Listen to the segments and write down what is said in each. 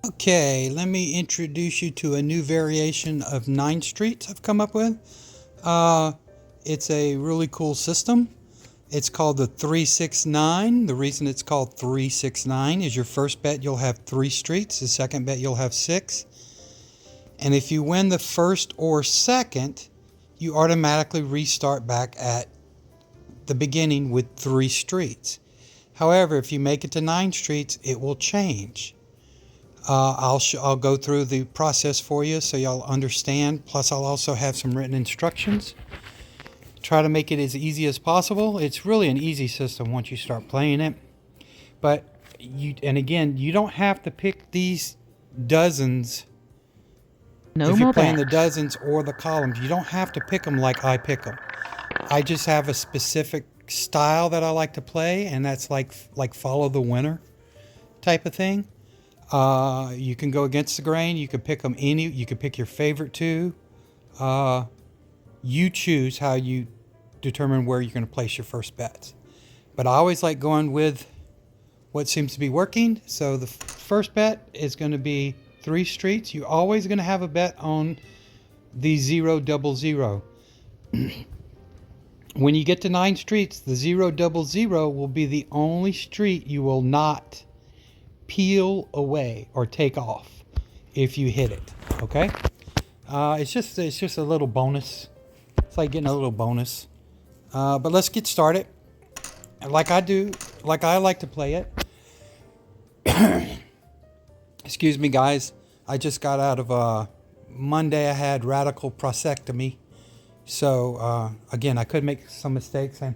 Okay, let me introduce you to a new variation of 9 streets I've come up with. Uh, it's a really cool system. It's called the 369. The reason it's called 369 is your first bet you'll have 3 streets, the second bet you'll have 6. And if you win the first or second, you automatically restart back at the beginning with 3 streets. However, if you make it to 9 streets, it will change. I'll go through the process for you so y'all understand. Plus, I'll also have some written instructions. Try to make it as easy as possible. It's really an easy system once you start playing it. But again, you don't have to pick these dozens. No If you're more playing the bets. dozens or the columns, you don't have to pick them like I pick them. I just have a specific style that I like to play, and that's like follow the winner type of thing. You can go against the grain. You can pick them any. You can pick your favorite two. You choose how you determine where you're going to place your first bets. But I always like going with what seems to be working. So the first bet is going to be 3 streets. You're always going to have a bet on the 000. When you get to 9 streets, the 000 will be the only street you will not peel away or take off if you hit it. Okay, it's just a little bonus. It's like getting a little bonus. But let's get started. Like I like to play it. Excuse me, guys. I just got out of Monday. I had radical prostatectomy, so again, I could make some mistakes, and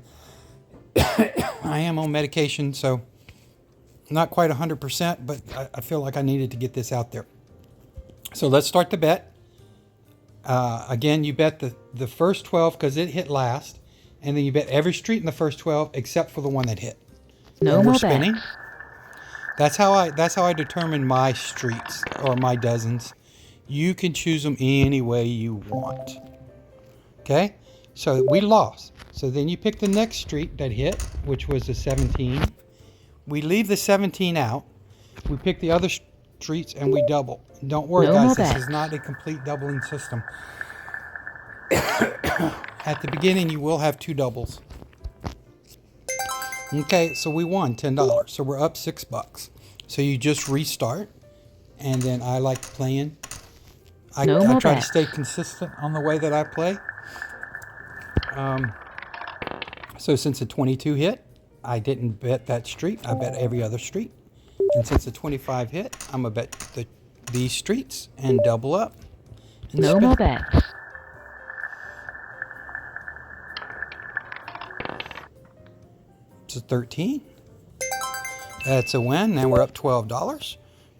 I am on medication, so not quite 100%, but I feel like I needed to get this out there. So let's start the bet. Again, you bet the first 12 because it hit last, and then you bet every street in the first 12 except for the one that hit. No And we're more spinning. bets. That's how I determine my streets or my dozens. You can choose them any way you want. Okay? So we lost. So then you pick the next street that hit, which was the 17. We leave the 17 out. We pick the other streets and we double. Don't worry, No guys, more this bets. is not a complete doubling system. At the beginning, you will have 2 doubles. Okay, so we won $10. So we're up $6. So you just restart. And then I like playing. I No try more to bets. stay consistent on the way that I play. So since the 22 hit, I didn't bet that street. I bet every other street. And since the 25 hit, I'm going to bet these streets and double up and No spin. more bets. It's a 13. That's a win. Now we're up $12.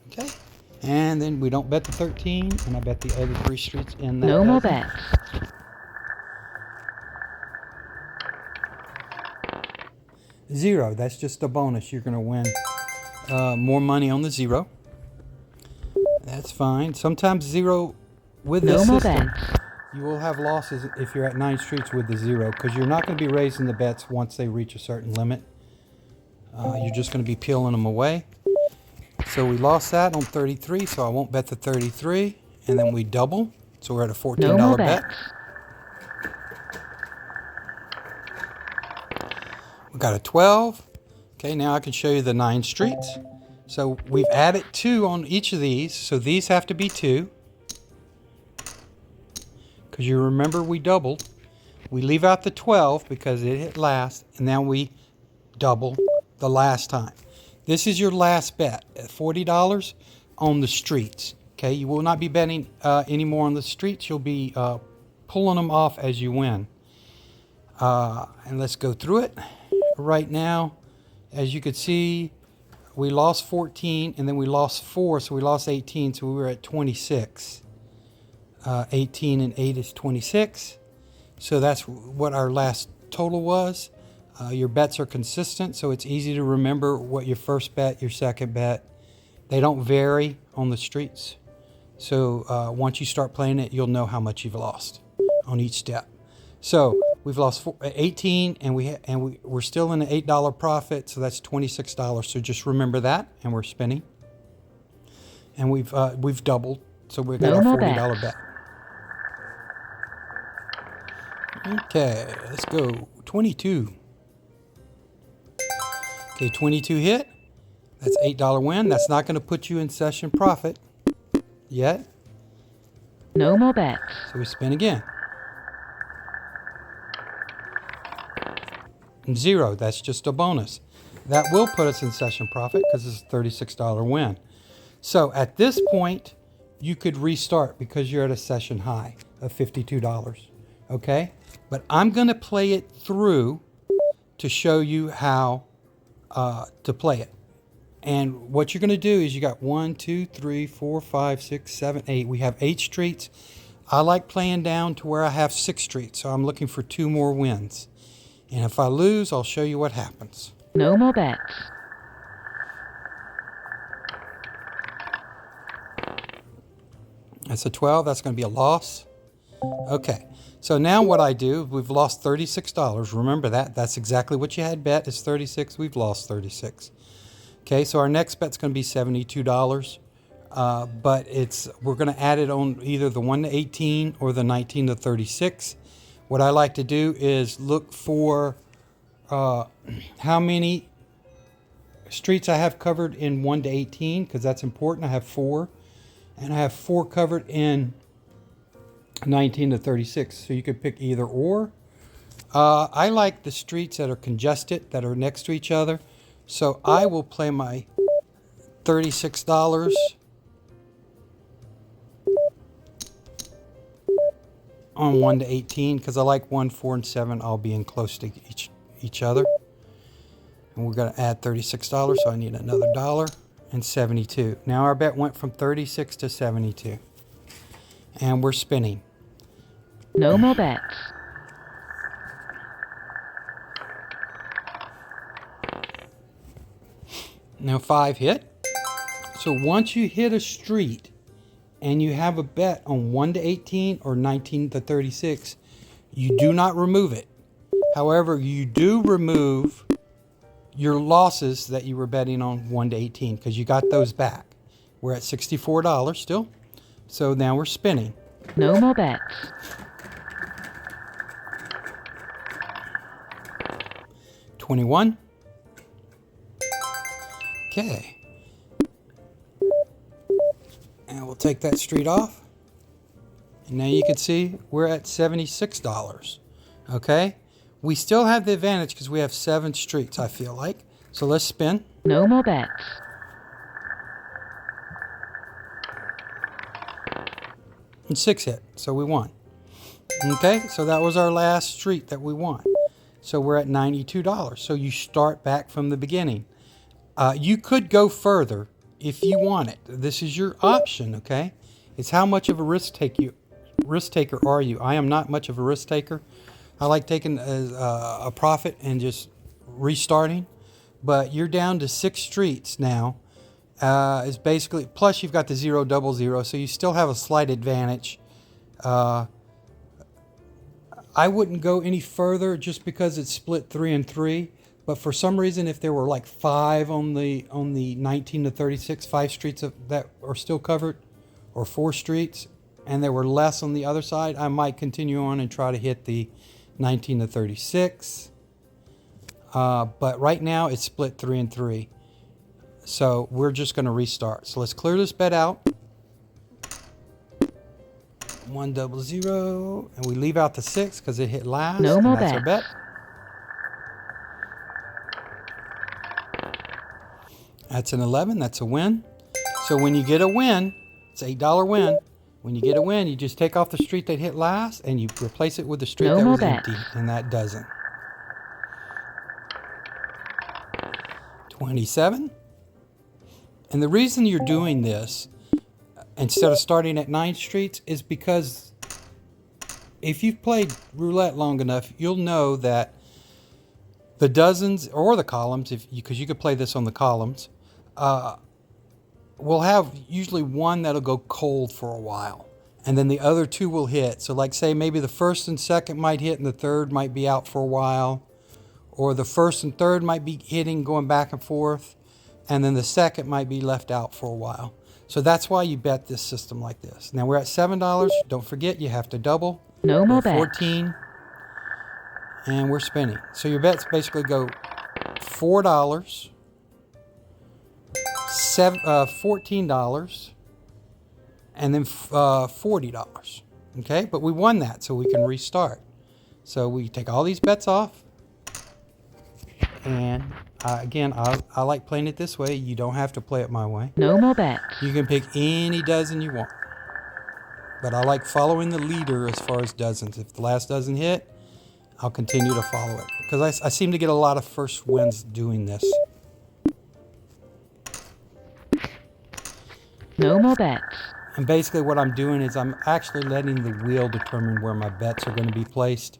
Okay. And then we don't bet the 13, and I bet the other 3 streets in that No more dozen. bets. Zero. That's just a bonus. You're going to win more money on the 0. That's fine. Sometimes 0 with No this more system, bets. you will have losses if you're at 9 streets with the 0 because you're not going to be raising the bets once they reach a certain limit. You're just going to be peeling them away. So we lost that on 33, so I won't bet the 33. And then we double. So we're at a $14 No more bet. bets. We got a 12. Okay, now I can show you the 9 streets. So we've added 2 on each of these. So these have to be 2. Because you remember we doubled. We leave out the 12 because it hit last. And now we double the last time. This is your last bet at $40 on the streets. Okay, you will not be betting anymore on the streets. You'll be pulling them off as you win. And let's go through it. Right now, as you could see, we lost 14 and then we lost 4, so we lost 18, so we were at 26. 18 and 8 is 26. So that's what our last total was. Your bets are consistent, so it's easy to remember what your first bet, your second bet. They don't vary on the streets. So once you start playing it, you'll know how much you've lost on each step. So we've lost 18, and we're still in an $8 profit, so that's $26. So just remember that, and we're spinning. And we've doubled, so we've got our $40 bet. Okay, let's go. 22. Okay, 22 hit. That's $8 win. That's not going to put you in session profit yet. No more bets. So we spin again. And 0, that's just a bonus. That will put us in session profit because it's a $36 win. So at this point, you could restart because you're at a session high of $52. Okay? But I'm going to play it through to show you how to play it. And what you're going to do is you got 1, 2, 3, 4, 5, 6, 7, 8. We have 8 streets. I like playing down to where I have 6 streets, so I'm looking for 2 more wins. And if I lose, I'll show you what happens. No more bets. That's a 12. That's going to be a loss. Okay. So now what I do, we've lost $36. Remember that. That's exactly what you had bet is 36. We've lost 36. Okay, so our next bet's going to be $72. But we're going to add it on either the 1 to 18 or the 19 to 36. What I like to do is look for how many streets I have covered in 1 to 18, because that's important. I have 4. And I have 4 covered in 19 to 36. So you could pick either or. I like the streets that are congested, that are next to each other. So I will play my $36 on 1 to 18 because I like 1, 4, and 7 all being close to each other. And we're going to add $36, so I need another dollar and 72. Now our bet went from 36 to 72. And we're spinning. No more bets. Now 5 hit. So once you hit a street and you have a bet on 1 to 18 or 19 to 36, you do not remove it. However, you do remove your losses that you were betting on 1 to 18 because you got those back. We're at $64 still. So now we're spinning. No more bets. $21. Okay. And we'll take that street off. And now you can see we're at $76. Okay? We still have the advantage because we have 7 streets, I feel like. So let's spin. No more bets. And 6 hit, so we won. Okay, so that was our last street that we won. So we're at $92. So you start back from the beginning. You could go further if you want it. This is your option, okay? It's how much of a risk taker are you? I am not much of a risk taker. I like taking a profit and just restarting. But you're down to 6 streets now. It's basically, plus you've got the 0, double 0, so you still have a slight advantage. I wouldn't go any further just because it's split 3 and 3. But for some reason, if there were like 5 on the 19 to 36, 5 streets that are still covered, or 4 streets, and there were less on the other side, I might continue on and try to hit the 19 to 36. But right now it's split 3 and 3. So we're just going to restart. So let's clear this bet out. 1 double 0, and we leave out the 6 because it hit last. No more that's our bet. That's an 11. That's a win. So when you get a win, it's an $8 win. When you get a win, you just take off the street that hit last and you replace it with the street that was empty, and that doesn't. 27. And the reason you're doing this instead of starting at 9 streets is because if you've played roulette long enough, you'll know that the dozens or the columns, because you could play this on the columns, we'll have usually one that'll go cold for a while, and then the other 2 will hit. So like say maybe the first and second might hit and the third might be out for a while, or the first and third might be hitting, going back and forth, and then the second might be left out for a while. So that's why you bet this system like this. Now we're at $7. Don't forget, you have to double. No We're more at bets. 14. And we're spinning. So your bets basically go $4, $14, and then $40. Okay, but we won that, so we can restart. So we take all these bets off. And again, I like playing it this way. You don't have to play it my way. No more bets. You can pick any dozen you want. But I like following the leader as far as dozens. If the last dozen hit, I'll continue to follow it. Because I seem to get a lot of first wins doing this. No more bets. And basically what I'm doing is I'm actually letting the wheel determine where my bets are going to be placed.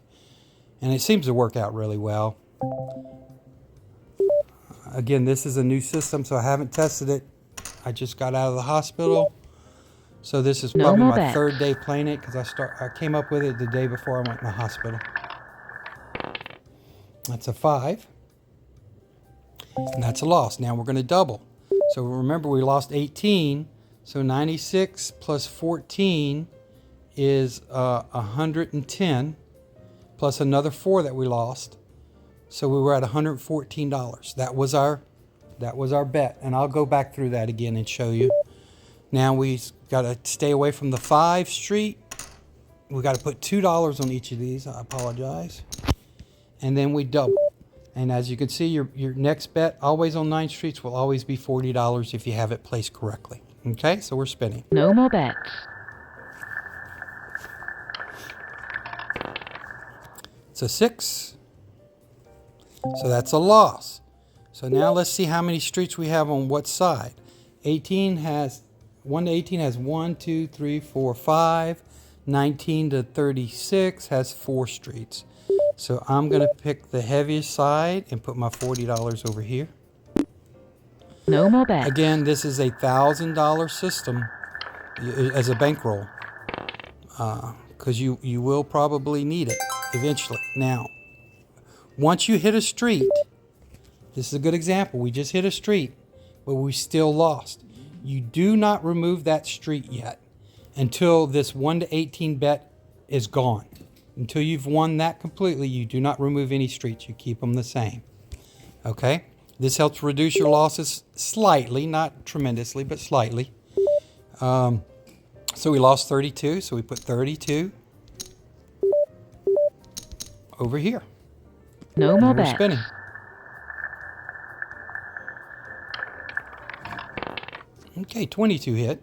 And it seems to work out really well. Again, this is a new system, so I haven't tested it. I just got out of the hospital. So this is No probably more my bets. third day playing it because I came up with it the day before I went in the hospital. That's a 5. And that's a loss. Now we're going to double. So remember, we lost 18. So 96 plus 14 is 110, plus another 4 that we lost. So we were at $114. That was our bet. And I'll go back through that again and show you. Now we got to stay away from the 5 street. We got to put $2 on each of these. I apologize. And then we double. And as you can see, your next bet, always on 9 streets, will always be $40 if you have it placed correctly. Okay, so we're spinning. No more bets. It's a 6. So that's a loss. So now let's see how many streets we have on what side. 18 has 1 to 18 has 1, 2, 3, 4, 5. 19 to 36 has 4 streets. So I'm going to pick the heaviest side and put my $40 over here. No more bets. Again, this is a $1,000 system as a bankroll, because you will probably need it eventually. Now, once you hit a street, this is a good example. We just hit a street, but we still lost. You do not remove that street yet until this 1 to 18 bet is gone. Until you've won that completely, you do not remove any streets. You keep them the same. Okay? This helps reduce your losses slightly, not tremendously, but slightly. So we lost 32, so we put 32 over here. No more And we're bets. spinning. Okay, 22 hit.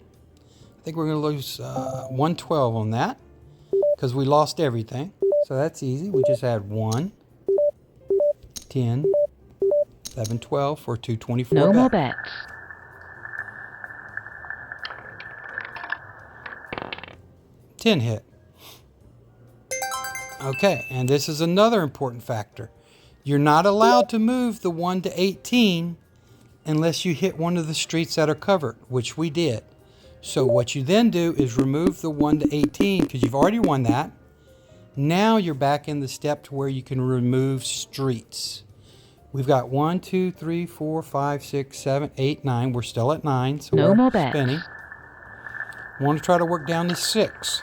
I think we're going to lose 112 on that because we lost everything. So that's easy. We just add 1, 10, 11, 12 for 224 No bet. more bets. $10 hit. Okay, and this is another important factor. You're not allowed to move the 1 to 18 unless you hit one of the streets that are covered, which we did. So what you then do is remove the 1 to 18 because you've already won that. Now you're back in the step to where you can remove streets. We've got 1, 2, 3, 4, 5, 6, 7, 8, 9. We're still at 9, so No we're more bets. spinning. We want to try to work down to 6.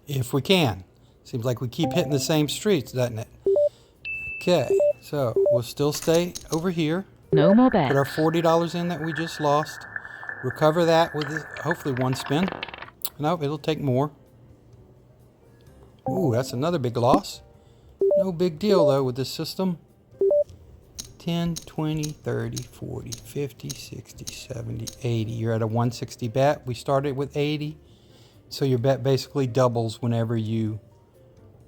If we can. Seems like we keep hitting the same streets, doesn't it? Okay, so we'll still stay over here. No more bets. Put our $40 in that we just lost. Recover that with hopefully one spin. Nope, it'll take more. Ooh, that's another big loss. No big deal though with this system. 10, 20, 30, 40, 50, 60, 70, 80. You're at a 160 bet. We started with 80. So your bet basically doubles whenever you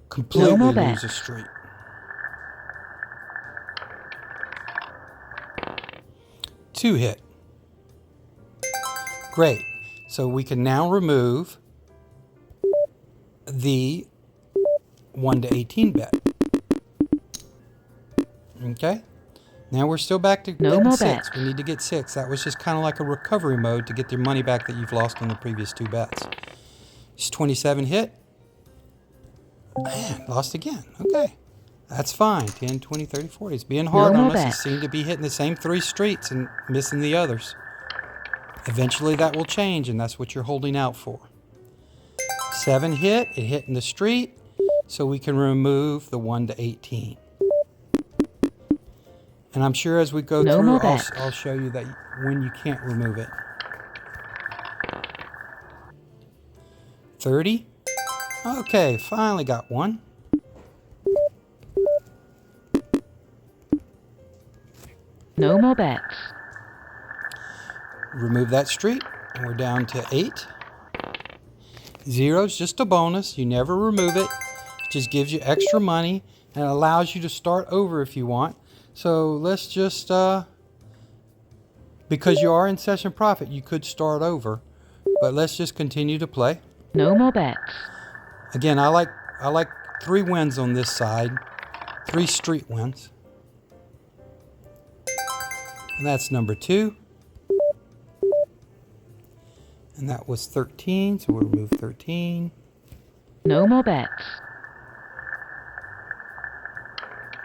completely more lose bets. a street. Two hit. Great. So we can now remove the 1 to 18 bet. Okay. Now we're still back to No getting more 6. bets. We need to get 6. That was just kind of like a recovery mode to get your money back that you've lost on the previous 2 bets. It's 27 hit. Man, lost again. Okay. That's fine. 10, 20, 30, 40. It's being hard No on more us. It bets. seemed to be hitting the same 3 streets and missing the others. Eventually that will change, and that's what you're holding out for. 7 hit, it hit in the street, so we can remove the 1 to 18. And I'm sure as we go No through, more bets. I'll show you that when you can't remove it. 30. Okay, finally got one. No more bets. Remove that street, and we're down to 8. 0 is just a bonus. You never remove it. It just gives you extra money and allows you to start over if you want. So let's just, because you are in session profit, you could start over. But let's just continue to play. No more bets. Again, I like 3 wins on this side. 3 street wins. And that's number 2. And that was 13, so we'll remove 13. No more bets.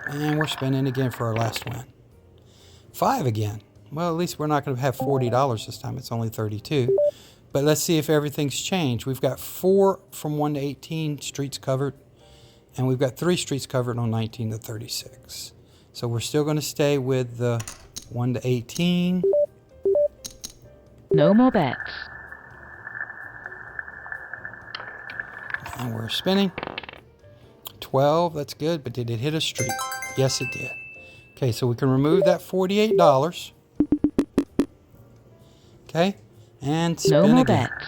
And we're spinning again for our last win. 5 again. Well, at least we're not going to have $40 this time. It's only 32. But let's see if everything's changed. We've got 4 from 1 to 18 streets covered. And we've got 3 streets covered on 19 to 36. So we're still going to stay with the 1 to 18. No more bets. And we're spinning. 12, that's good, but did it hit a street? Yes, it did. Okay, so we can remove that $48. Okay, and spin No more again. bets.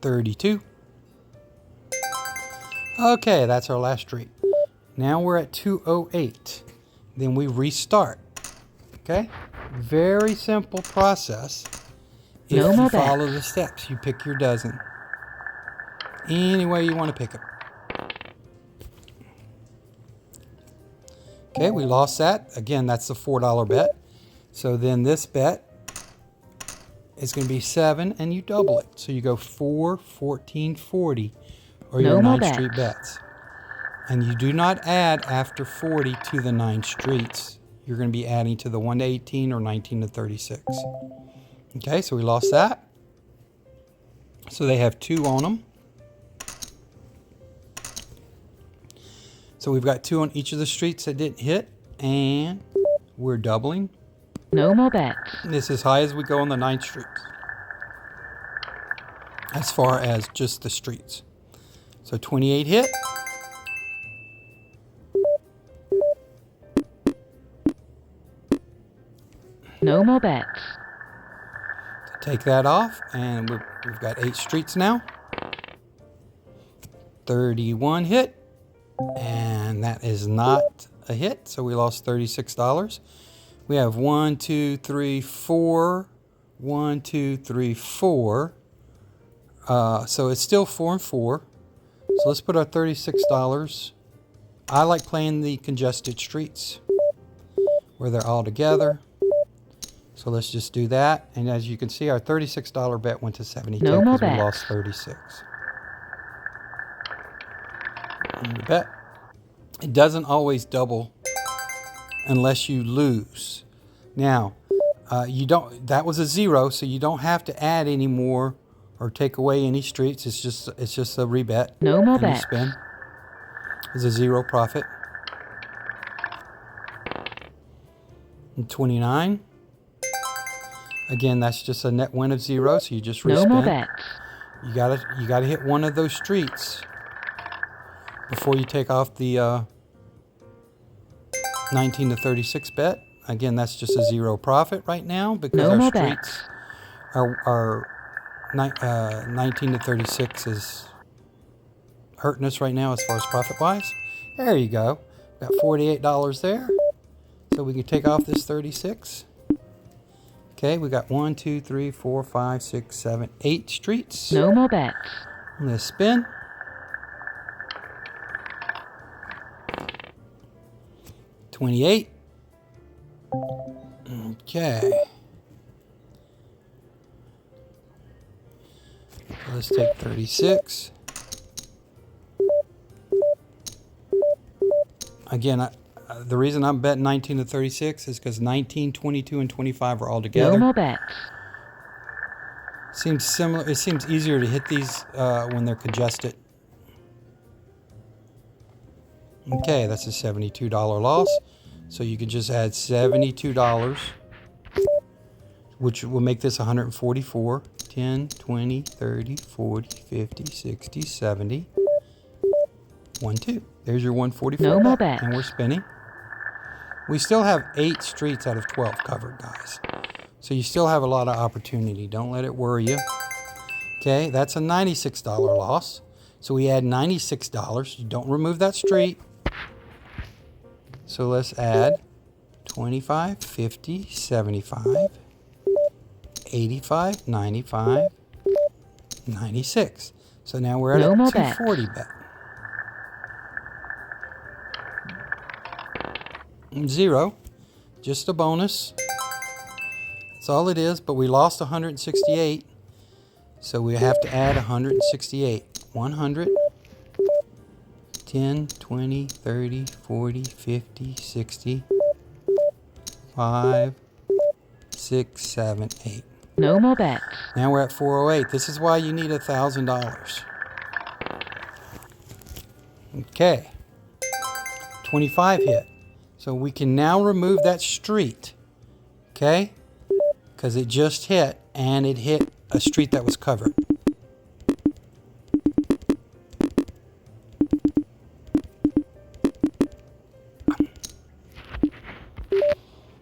$32. Okay, that's our last street. Now we're at 208. Then we restart. Okay, very simple process. If No you more follow bets. the steps, you pick your dozen. Any way you want to pick them. Okay, we lost that. Again, that's the $4 bet. So then this bet is going to be 7, and you double it. So you go 4, 14, 40, or No your more 9 street bets. bets. And you do not add after 40 to the 9 streets. You're going to be adding to the 1 to 18 or 19 to 36. Okay, so we lost that. So they have 2 on them. So we've got 2 on each of the streets that didn't hit, and we're doubling. No more bets. This is as high as we go on the 9 streets, as far as just the streets. So 28 hit. No more bets. Take that off, and we've got 8 streets now. 31 hit, and that is not a hit, so we lost $36. We have 1, 2, 3, 4. 1, 2, 3, 4. So it's still 4 and 4. So let's put our $36. I like playing the congested streets where they're all together. So let's just do that. And as you can see, our $36 bet went to 72 No more because we bets. lost 36. And the bet. It doesn't always double unless you lose. Now, you don't. That was a 0, so you don't have to add any more or take away any streets. It's just a rebet. No more and you bets. spin. It's a 0 profit. And 29. Again, that's just a net win of 0, so you just respin. No more bets. You gotta hit one of those streets before you take off the 19 to 36 bet. Again, that's just a 0 profit right now because No our more streets are 19 to 36 is hurting us right now as far as profit wise. There you go. Got $48 there, so we can take off this 36. Okay, we got 1, 2, 3, 4, 5, 6, 7, 8 streets. No more bets. I'm gonna spin. $28. Okay. Let's take 36. Again, The reason I'm betting 19 to 36 is because 19, 22, and 25 are all together. No more bets. Seems similar. It seems easier to hit these when they're congested. Okay, that's a $72 loss. So you can just add $72, which will make this 144. 10, 20, 30, 40, 50, 60, 70. 1, 2. There's your 144 No more bet. bets. And we're spinning. We still have 8 streets out of 12 covered, guys. So you still have a lot of opportunity. Don't let it worry you. Okay, that's a $96 loss. So we add $96. You don't remove that street. So let's add 25, 50, 75, 85, 95, 96. So now we're at No a more 240 bet. 0, just a bonus. That's all it is, but we lost 168. So we have to add 168. 100, 10, 20, 30, 40, 50, 60, 5, 6, 7, 8. No more bets. Now we're at 408. This is why you need $1,000. Okay. 25 hit. So we can now remove that street. Okay? Because it just hit, and it hit a street that was covered.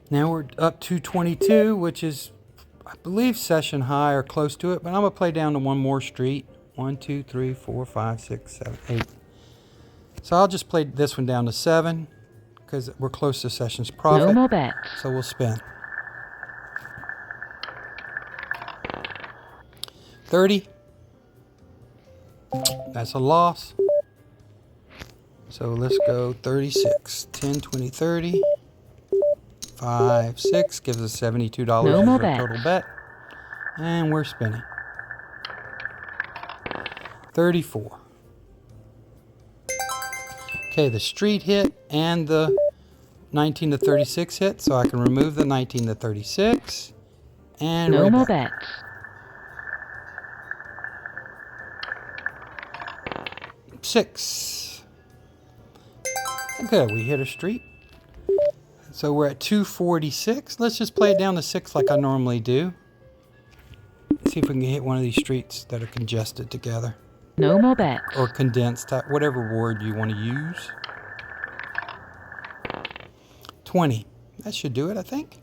Now we're up to 22, which is, I believe, session high or close to it, but I'm going to play down to one more street. 1, 2, 3, 4, 5, 6, 7, 8. So I'll just play this one down to 7 because we're close to session's profit. No more bets. So we'll spin. 30. That's a loss. So let's go 36. 10, 20, 30. 5, 6 gives us $72 No more as our bets. total bet. And we're spinning. 34. Okay, the street hit and the 19 to 36 hit, so I can remove the 19 to 36 and No more rebet. bets. Six. Okay, we hit a street. So we're at 246. Let's just play it down to 6 like I normally do. See if we can hit one of these streets that are congested together. No more bets. Or condensed, whatever word you want to use. 20. That should do it, I think.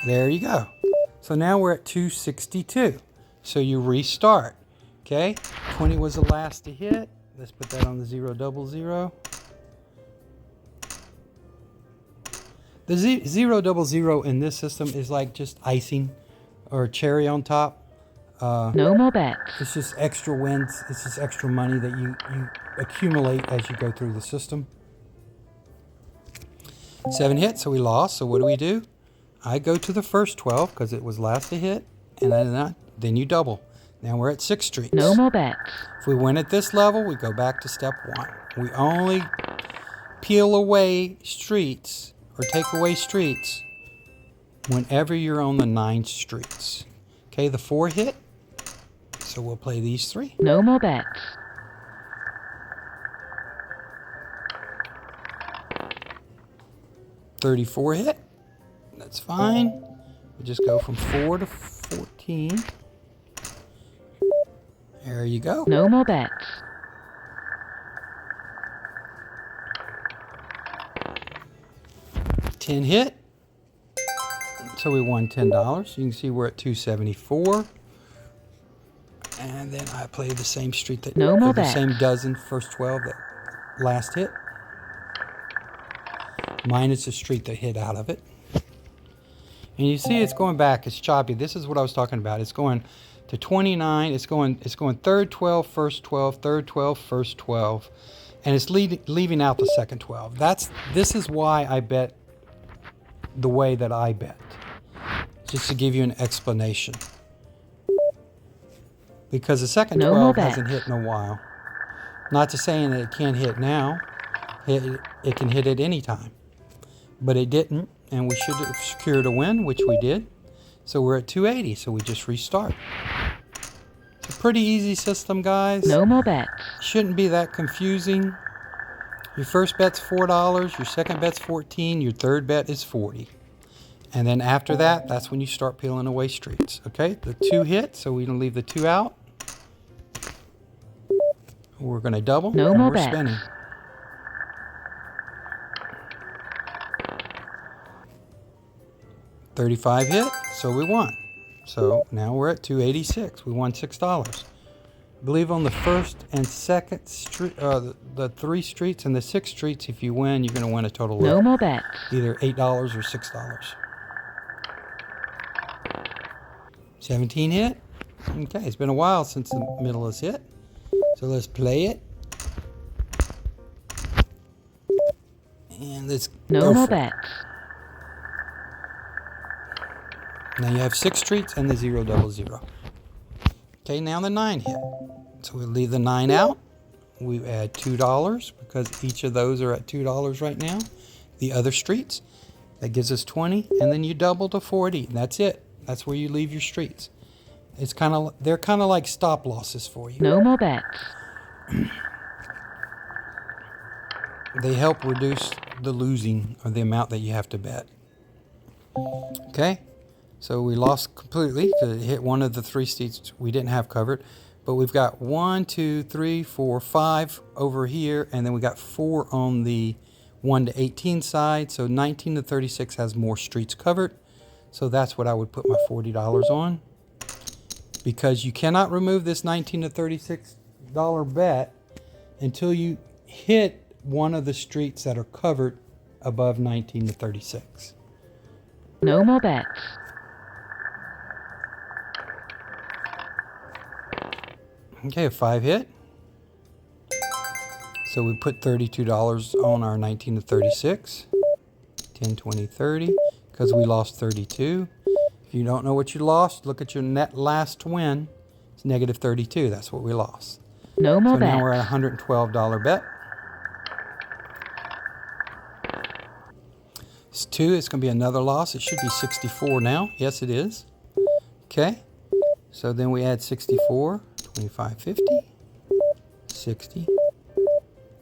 There you go. So now we're at 262. So you restart. Okay? 20 was the last to hit. Let's put that on the 0, double 0. The 0, double 0 in this system is like just icing or cherry on top. No more bets. It's just extra wins. It's just extra money that you accumulate as you go through the system. 7 hit, so we lost. So what do? I go to the first 12 because it was last to hit, and then you double. Now we're at 6 streets. No more bets. If we win at this level, we go back to step 1. We only peel away streets or take away streets whenever you're on the 9 streets. Okay, the 4 hit. So we'll play these 3. No more bets. 34 hit. That's fine. We just go from 4 to 14. There you go. No more bets. 10 hit. So we won $10. You can see we're at 274. And then I play the same street that No more the bets. same dozen first 12 that last hit. Minus the street that hit out of it. And you see it's going back, it's choppy. This is what I was talking about. It's going to 29, it's going third 12, first 12, third 12, first 12. And it's leaving out the second 12. This is why I bet the way that I bet. Just to give you an explanation. Because the second No 12 more hasn't bets. hit in a while. Not to saying that it can't hit now. it can hit at any time. But it didn't, and we should have secured a win, which we did. So we're at 280, so we just restart. It's a pretty easy system, guys. No more bets. Shouldn't be that confusing. Your first bet's $4, your second bet's $14, your third bet is $40. And then after that, that's when you start peeling away streets. Okay, the 2 hit, so we can leave the 2 out. We're going to double, No and more we're bets. spinning. $35 hit, so we won. So now we're at 286. We won $6. I believe on the first and second street, the 3 streets and the 6 streets, if you win, you're going to win a total No of more bets. either $8 or $6. 17 hit. Okay, it's been a while since the middle has hit. So let's play it. And let's No go more for it. bets. Now you have 6 streets and the 0 double 0. Okay, now the 9 hit. So we'll leave the 9 out. We add $2 because each of those are at $2 right now. The other streets, that gives us 20, and then you double to 40. And that's it. That's where you leave your streets. It's they're kind of like stop losses for you. No more bets. They help reduce the losing or the amount that you have to bet. Okay, so we lost completely because it hit one of the 3 streets we didn't have covered. But we've got 1, 2, 3, 4, 5 over here, and then we got 4 on the 1 to 18 side. So 19 to 36 has more streets covered. So that's what I would put my $40 on. Because you cannot remove this $19 to $36 bet until you hit one of the streets that are covered above 19 to 36. No more bets. Okay, a 5 hit. So we put $32 on our 19 to 36. 10, 20, 30. Because we lost 32. If you don't know what you lost, look at your net last win. It's negative 32. That's what we lost. No more So bets. now we're at a $112 bet. It's 2. It's going to be another loss. It should be 64 now. Yes, it is. Okay. So then we add 64. 25, 50, 60,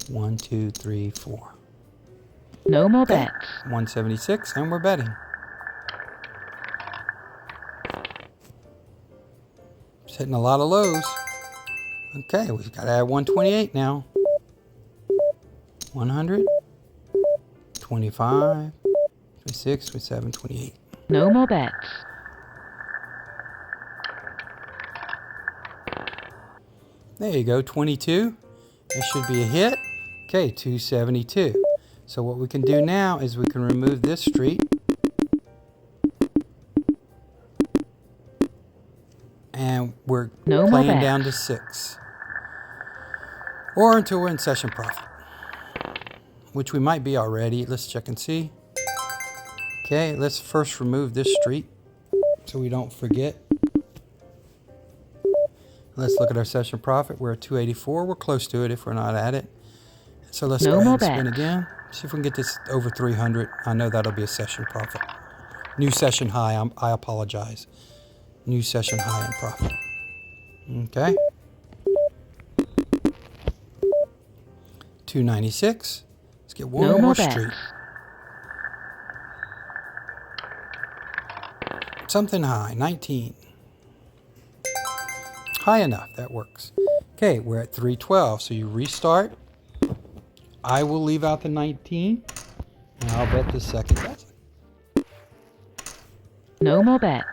1, 2, 3, 4. No more Okay. bets. 176, and we're betting. It's hitting a lot of lows. Okay, we've got to add 128 now. 100, 25, 26, 27, 28. No more bets. There you go, 22. That should be a hit. Okay, 272. So what we can do now is we can remove this street. And we're No more playing bets. down to 6. Or until we're in session profit. Which we might be already. Let's check and see. Okay, let's first remove this street so we don't forget. Let's look at our session profit. We're at 284. We're close to it if we're not at it. So let's No go ahead more and spin bets. again. See if we can get this over 300. I know that'll be a session profit. New session high. I apologize. New session high in profit. Okay. 296. Let's get one No more more bets. street. Something high. 19. High enough, that works. Okay, we're at 312, so you restart. I will leave out the 19, and I'll bet the second dozen. No more bets.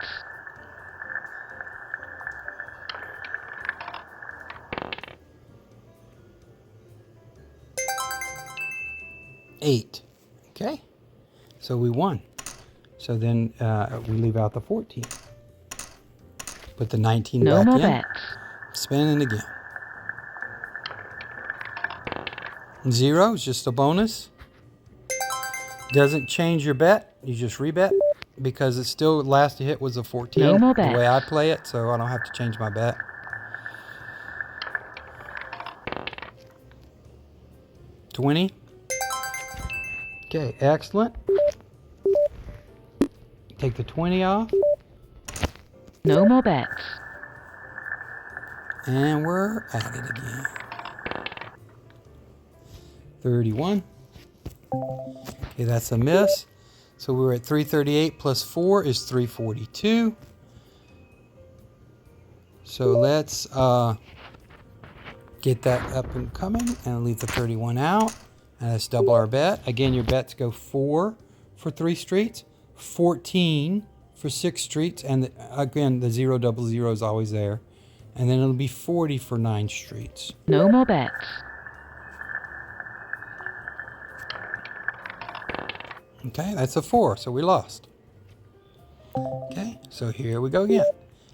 Eight. Okay, so we won. So then we leave out the 14. Put the 19 No back more in. bets. Spinning again. 0 is just a bonus. Doesn't change your bet. You just rebet because it's still last hit was a 14. No more the bets. way I play it, so I don't have to change my bet. $20. Okay, excellent. Take the 20 off. No more bets. And we're at it again. 31. Okay, that's a miss. So we're at 338 plus 4 is 342. So let's get that up and coming and leave the 31 out. And let's double our bet. Again, your bets go 4 for 3 streets, 14 for 6 streets, and again, the 0 double 0 is always there. And then it'll be 40 for 9 streets. No more bets. Okay, that's a 4, so we lost. Okay, so here we go again.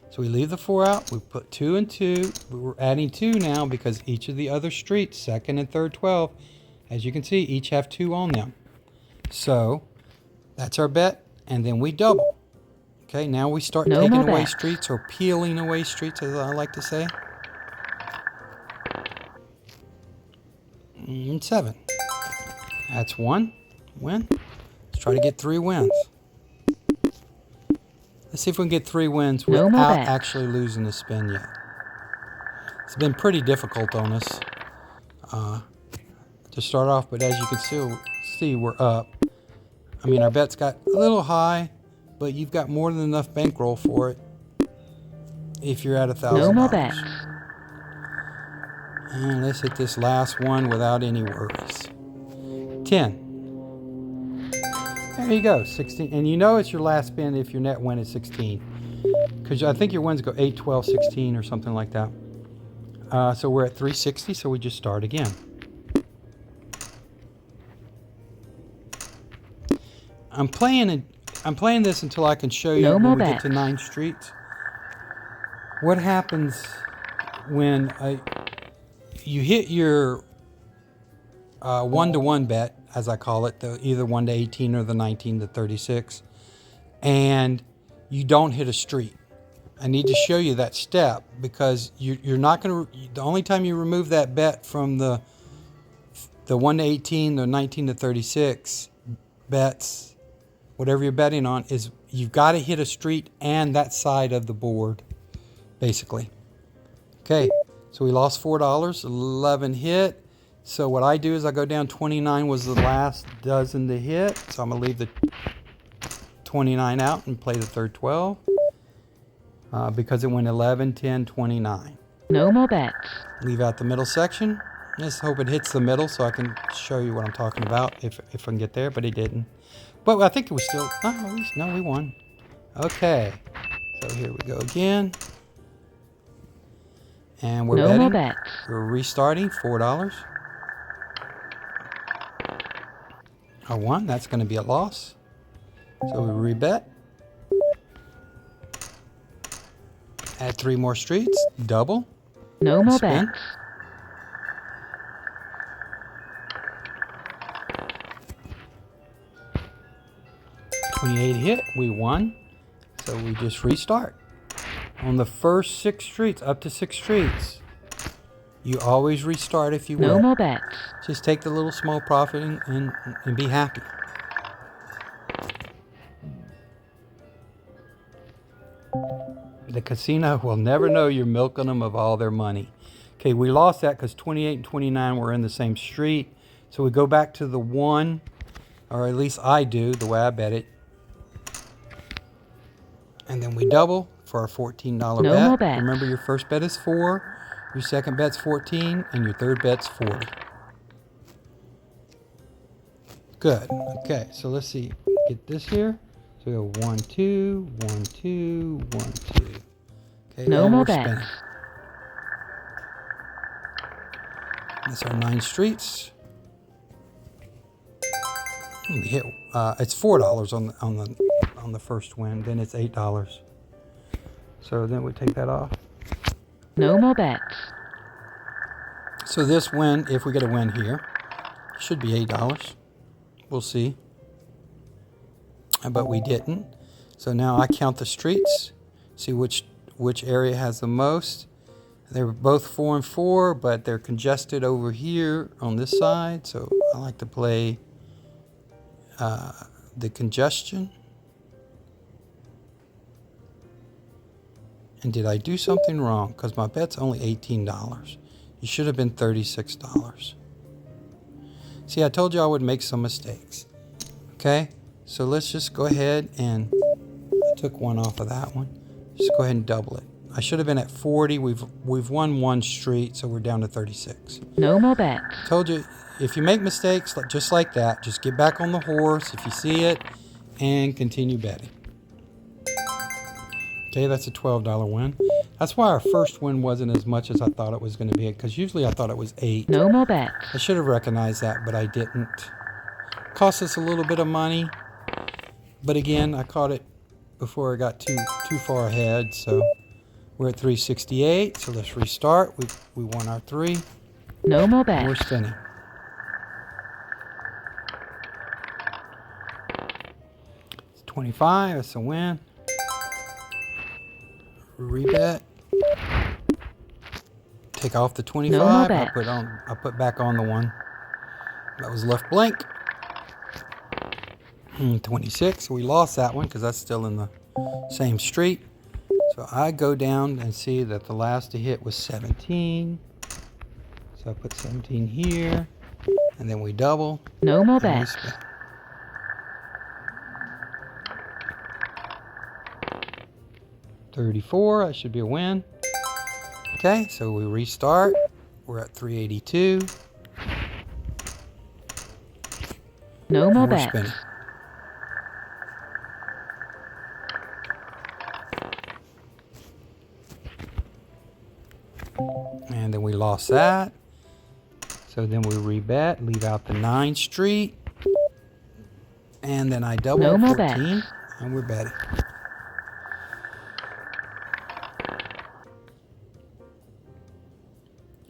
So we leave the 4 out, we put 2 and 2. We're adding 2 now because each of the other streets, second and third 12, as you can see, each have 2 on them. So that's our bet, and then we double. Okay, now we start taking away streets, or peeling away streets, as I like to say. And 7. That's 1 win. Let's try to get 3 wins. Let's see if we can get 3 wins without actually losing a spin yet. It's been pretty difficult on us to start off, but as you can still see, we're up. I mean, our bet's got a little high, but you've got more than enough bankroll for it if you're at $1,000. No more bets. And let's hit this last one without any worries. 10. There you go, 16. And you know it's your last spin if your net win is 16. Because I think your wins go 8, 12, 16 or something like that. So we're at 360, so we just start again. I'm playing this until I can show you when we get to 9 streets. What happens when you hit your 1-to-1 bet, as I call it, the either 1 to 18 or the 19 to 36, and you don't hit a street. I need to show you that step because you're not going to. The only time you remove that bet from the 1 to 18, the 19 to 36 bets, whatever you're betting on, is you've got to hit a street and that side of the board, basically. Okay, so we lost $4, 11 hit. So what I do is I go down 29 was the last dozen to hit. So I'm going to leave the 29 out and play the third 12 because it went 11, 10, 29. No more bets. Leave out the middle section. Just hope it hits the middle so I can show you what I'm talking about if I can get there, but it didn't. But I think we still, no, we won. Okay, so here we go again. And we're betting. More bets. We're restarting, $4. I won, that's going to be a loss. So we rebet. Add 3 more streets, double. No more spin. bets. $28 hit, we won. So we just restart. On the first 6 streets, up to 6 streets, you always restart if you will. No more bets. Just take the little small profit and be happy. The casino will never know you're milking them of all their money. Okay, we lost that because 28 and 29 were in the same street. So we go back to the 1, or at least I do, the way I bet it. And then we double for our $14 No bet. more bets. Remember, your first bet is 4, your second bet's 14, and your third bet's 40. Good. Okay, so let's see. Get this here. So we go 1, 2, 1, 2, 1, 2. Okay, no and more we're bets. spinning. That's our 9 streets. We hit. It's $4 on the first win. Then it's $8. So then we take that off. No more bets. So this win, if we get a win here, should be $8. We'll see. But we didn't. So now I count the streets, see which area has the most. They were both 4 and 4, but they're congested over here on this side. So I like to play the congestion. And did I do something wrong? Because my bet's only $18. You should have been $36. See, I told you I would make some mistakes. Okay, so let's just go ahead and I took one off of that one. Just go ahead and double it. I should have been at 40. We've won one street, so we're down to 36. No more bets. Told you, if you make mistakes just like that, just get back on the horse if you see it and continue betting. Okay, that's a $12 win. That's why our first win wasn't as much as I thought it was going to be, because usually I thought it was 8. No more bets. I should have recognized that, but I didn't. Cost us a little bit of money, but again, I caught it before I got too far ahead, so we're at 368, so let's restart. We won our 3. No more We're bets. spinning. It's 25, that's a win. Rebet. Take off the 25. No more I bets. put back on the one that was left blank. 26. We lost that one because that's still in the same street. So I go down and see that the last to hit was 17. So I put 17 here, and then we double. No more and we bets. spin. $34, that should be a win. Okay, so we restart. We're at 382. No more And we're bets. spinning. And then we lost that. So then we rebet, leave out the 9 street. And then I double No more 14. bets. And we're betting.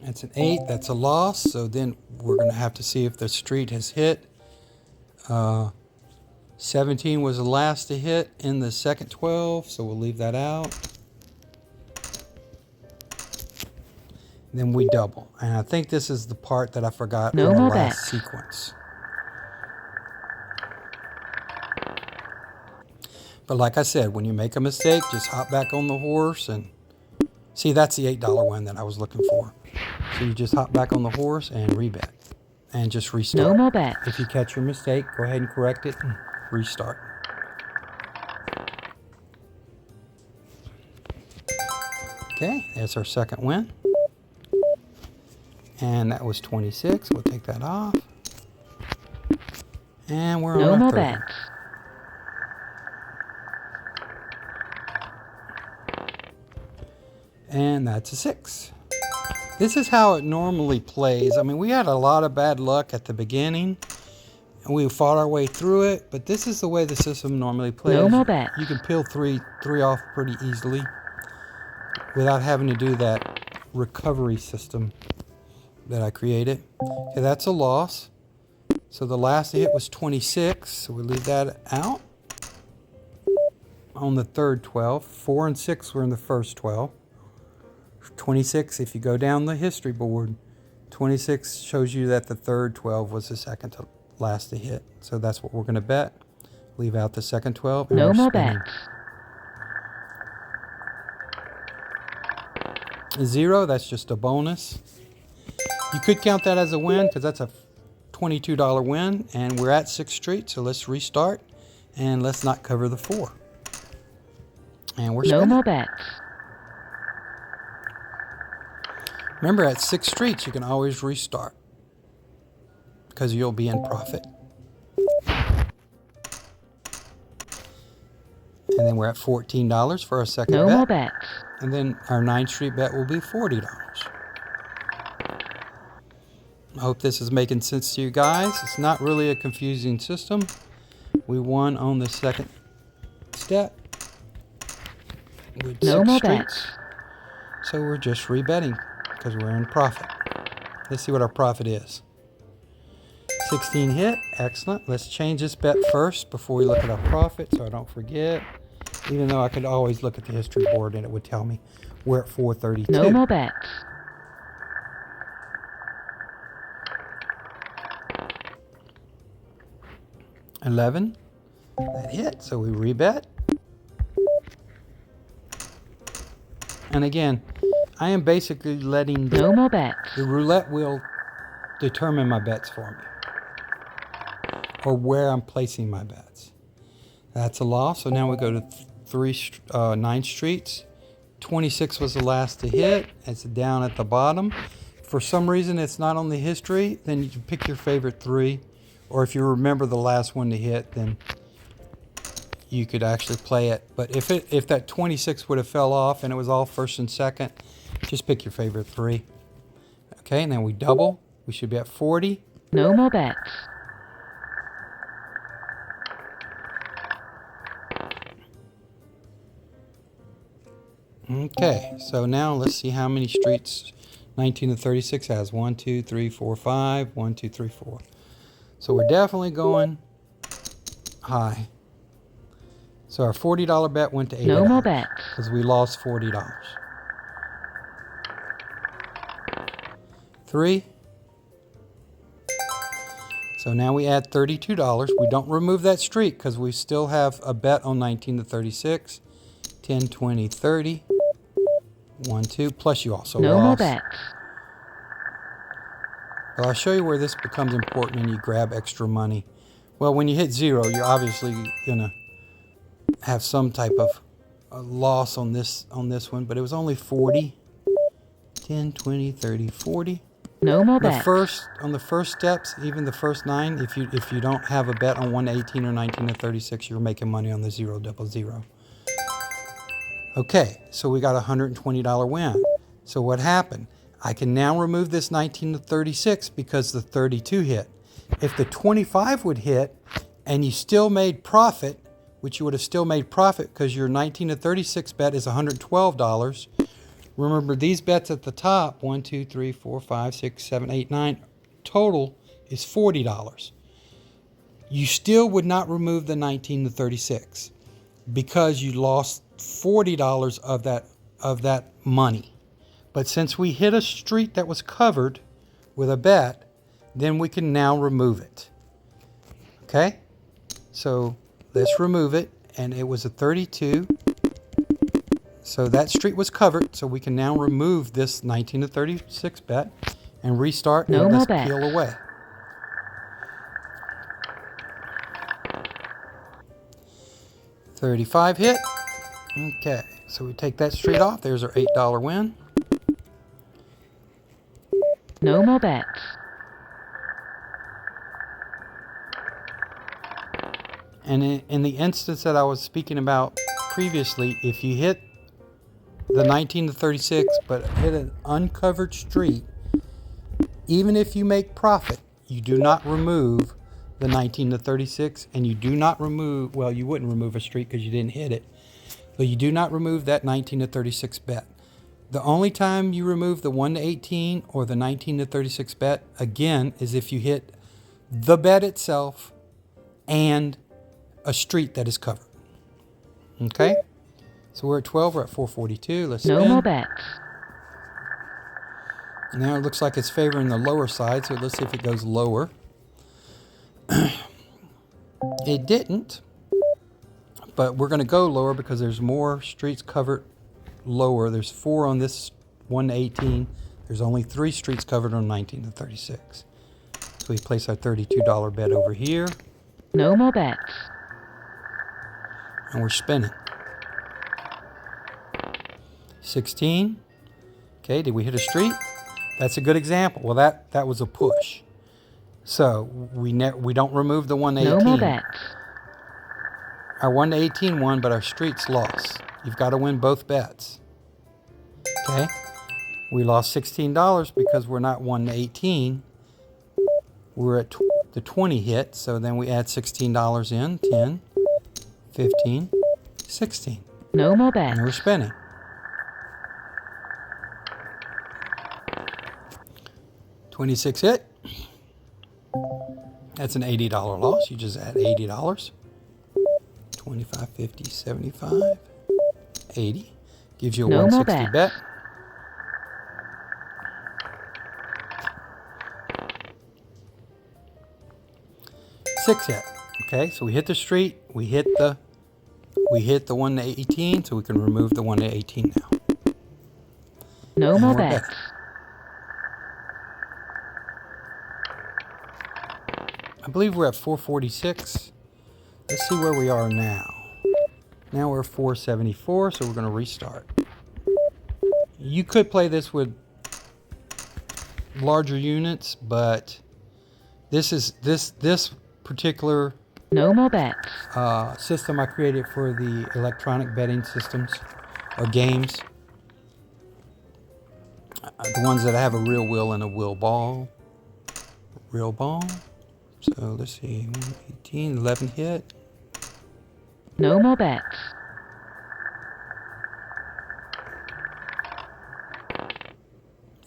That's an 8. That's a loss. So then we're going to have to see if the street has hit. 17 was the last to hit in the second 12, so we'll leave that out. Then we double. And I think this is the part that I forgot No in the more last bets. sequence. But like I said, when you make a mistake, just hop back on the horse and see, that's the $8 win that I was looking for. So you just hop back on the horse and rebet and just restart. No more bets. If you catch your mistake, go ahead and correct it and restart. Okay, that's our second win. And that was 26. We'll take that off. And we're No on more our third one. bets. And that's a 6. This is how it normally plays. I mean, we had a lot of bad luck at the beginning, and we fought our way through it, but this is the way the system normally plays. No more bets. You can peel three off pretty easily without having to do that recovery system that I created. Okay, that's a loss. So the last hit was 26, so we leave that out. On the third 12, 4 and 6 were in the first 12. 26, if you go down the history board, 26 shows you that the third 12 was the second to last to hit. So that's what we're going to bet. Leave out the second 12. And No we're more spinning. bets. 0, that's just a bonus. You could count that as a win because that's a $22 win. And we're at 6th Street, so let's restart. And let's not cover the 4. And we're No spinning. more bets. Remember, at 6 streets, you can always restart because you'll be in profit. And then we're at $14 for our second No bet. more bets. And then our 9th Street bet will be $40. I hope this is making sense to you guys. It's not really a confusing system. We won on the second step with No 6 more streets. So we're just rebetting because we're in profit. Let's see what our profit is. 16 hit, excellent. Let's change this bet first before we look at our profit so I don't forget. Even though I could always look at the history board and it would tell me we're at 432. No more bets. 11. That hit, so we rebet. And again, I am basically letting No more bets. the roulette wheel determine my bets for me, or where I'm placing my bets. That's a loss. So now we go to 9 streets. 26 was the last to hit. It's down at the bottom. For some reason it's not on the history, then you can pick your favorite 3. Or if you remember the last one to hit, then you could actually play it. But if that 26 would have fell off and it was all first and second, just pick your favorite 3. Okay, and then we double. We should be at 40. No more bets. Okay, so now let's see how many streets 19 to 36 has. 1, 2, 3, 4, 5. 1, 2, 3, 4. So we're definitely going high. So our $40 bet went to $80. No more bets. Because we lost $40. 3. So now we add $32. We don't remove that streak because we still have a bet on 19 to 36. 10, 20, 30. 1, 2. Plus you also No lost. more bets. Well, I'll show you where this becomes important and you grab extra money. Well, when you hit 0, you're obviously going to have some type of a loss on this one, but it was only 40. 10, 20, 30, 40. No more bets. On the first steps, even the first 9, if you don't have a bet on 1 to 18 or 19 to 36, you're making money on the 0, double 0. Okay, so we got a $120 win. So what happened? I can now remove this 19 to 36 because the 32 hit. If the 25 would hit and you still made profit, which you would have still made profit because your 19 to 36 bet is $112. Remember, these bets at the top, 1, 2, 3, 4, 5, 6, 7, 8, 9, total is $40. You still would not remove the 19 to 36 because you lost $40 of that money. But since we hit a street that was covered with a bet, then we can now remove it. Okay? So let's remove it, and it was a 32. So that street was covered, so we can now remove this 19 to 36 bet and restart. No and more let's bets. peel away. $35 hit. Okay, so we take that street off. There's our $8 win. No more bets. And in the instance that I was speaking about previously, if you hit the 19 to 36 but hit an uncovered street, even if you make profit, you do not remove the 19 to 36, and you do not remove, well, you wouldn't remove a street because you didn't hit it, but you do not remove that 19 to 36 bet. The only time you remove the 1 to 18 or the 19 to 36 bet, again, is if you hit the bet itself and a street that is covered. Okay? So we're at 12, we're at 442. Let's No spin. more bets. Now it looks like it's favoring the lower side, so let's see if it goes lower. It didn't, but we're going to go lower because there's more streets covered lower. There's 4 on this 1 to 18. There's only 3 streets covered on 19 to 36. So we place our $32 bet over here, No more bets. and we're spinning. 16. Okay, did we hit a street? That's a good example. Well, that was a push. So we don't remove the 1 to 18. No more bets. Our 1 to 18 won, but our streets lost. You've got to win both bets. Okay? We lost $16 because we're not 1 to 18. We're at the 20 hit, so then we add $16 in. 10, 15, 16. No more bets. And we're spinning. $26 hit. That's an $80 loss. You just add $80. 25, 50, 75, 80. Gives you a No more 160 bets. bet. $6 hit. Okay, so we hit the street, we hit the 1 to 18, so we can remove the 1 to 18 now. No And more we're bets. betting. I believe we're at 446. Let's see where we are now. Now we're 474, so we're going to restart. You could play this with larger units, but this particular No more bets. system I created for the electronic betting systems or games. The ones that have a real wheel and a wheel ball. Real ball. So let's see, 18, 11 hit. No more bets.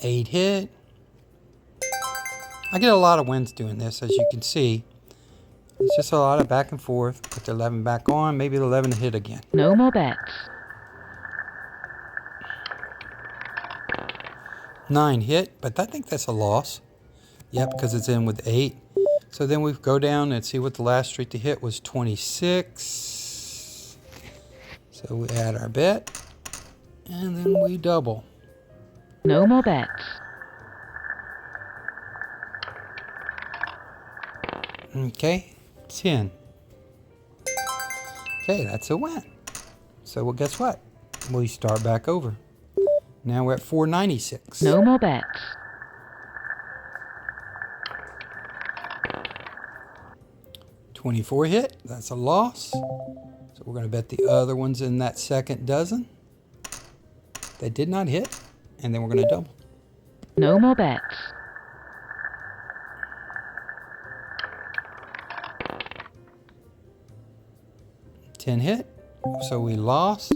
8 hit. I get a lot of wins doing this, as you can see. It's just a lot of back and forth. Put the 11 back on, maybe the 11 hit again. No more bets. 9 hit, but I think that's a loss. Yep, because it's in with 8. So then we go down and see what the last street to hit was, 26. So we add our bet, and then we double. No more bets. Okay, 10. Okay, that's a win. So well, guess what? We start back over. Now we're at 496. No more bets. 24 hit, that's a loss. So we're going to bet the other ones in that second dozen. They did not hit, and then we're going to double. No more bets. 10 hit, so we lost.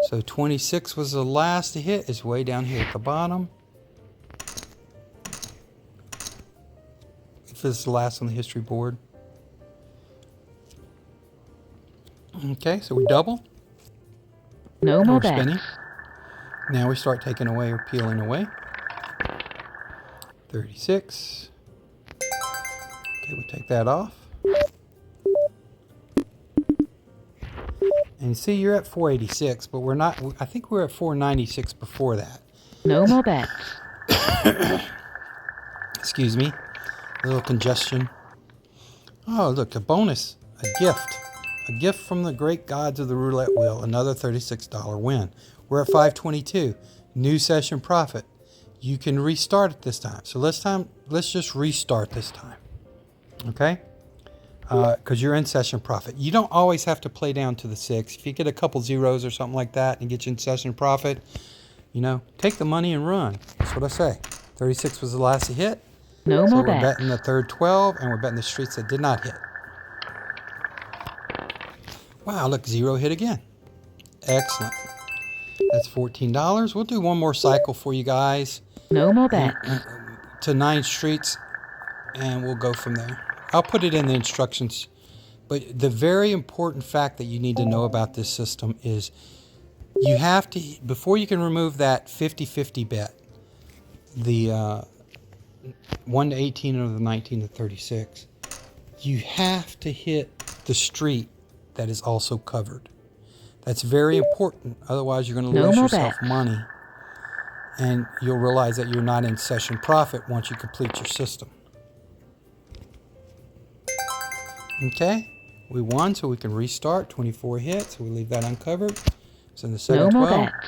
So 26 was the last to hit. It's way down here at the bottom. If it's the last on the history board. Okay, so we double. No more We're bets. spinning. Now we start taking away or peeling away. 36. Okay, we'll take that off. And see, you're at 486, but we're not. I think we were at 496 before that. No more bets. Excuse me. A little congestion. Oh, look, a bonus. A gift. A gift from the great gods of the roulette wheel. Another $36 win. We're at 522. New session profit. You can restart it this time. So let's just restart this time. Okay? Because you're in session profit. You don't always have to play down to the 6. If you get a couple zeros or something like that and get you in session profit, take the money and run. That's what I say. 36 was the last to hit. No So more we're bets. betting the third 12, and we're betting the streets that did not hit. Wow, look, 0 hit again. Excellent. That's $14. We'll do one more cycle for you guys. No more bets. To 9 streets, and we'll go from there. I'll put it in the instructions. But the very important fact that you need to know about this system is you have to, before you can remove that 50-50 bet, the 1 to 18 or the 19 to 36, you have to hit the street that is also covered. That's very important. Otherwise, you're going to No lose more yourself bets. money. And you'll realize that you're not in session profit once you complete your system. Okay, we won, so we can restart. 24 hits, so we leave that uncovered. It's in the No more 712. bets.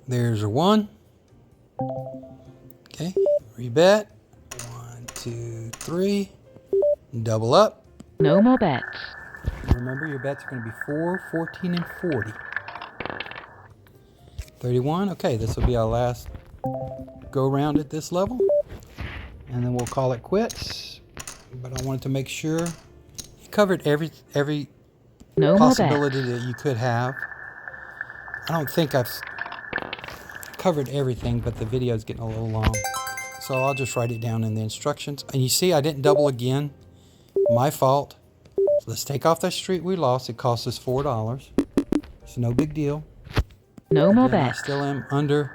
There's a 1. Okay, rebet. 1, 2, 3. Double up. No more bets. Remember, your bets are going to be 4, 14, and 40. 31. Okay, this will be our last go round at this level, and then we'll call it quits. But I wanted to make sure you covered every No more bets. possibility that you could have. I don't think I've covered everything, but the video is getting a little long, so I'll just write it down in the instructions. And you see, I didn't double again. My fault. So let's take off that street we lost. It cost us $4. It's no big deal. No more Again, I bets. still am under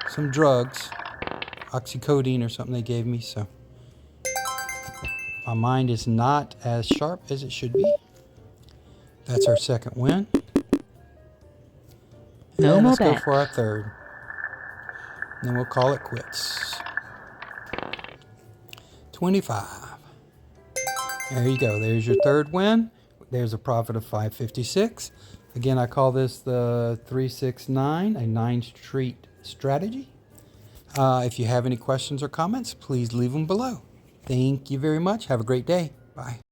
some drugs, oxycodone or something they gave me, so my mind is not as sharp as it should be. That's our second win. No And more let's go bets. for our third. And then we'll call it quits. 25. There you go. There's your third win. There's a profit of 556. Again, I call this the 369, a 9th Street strategy. If you have any questions or comments, please leave them below. Thank you very much. Have a great day. Bye.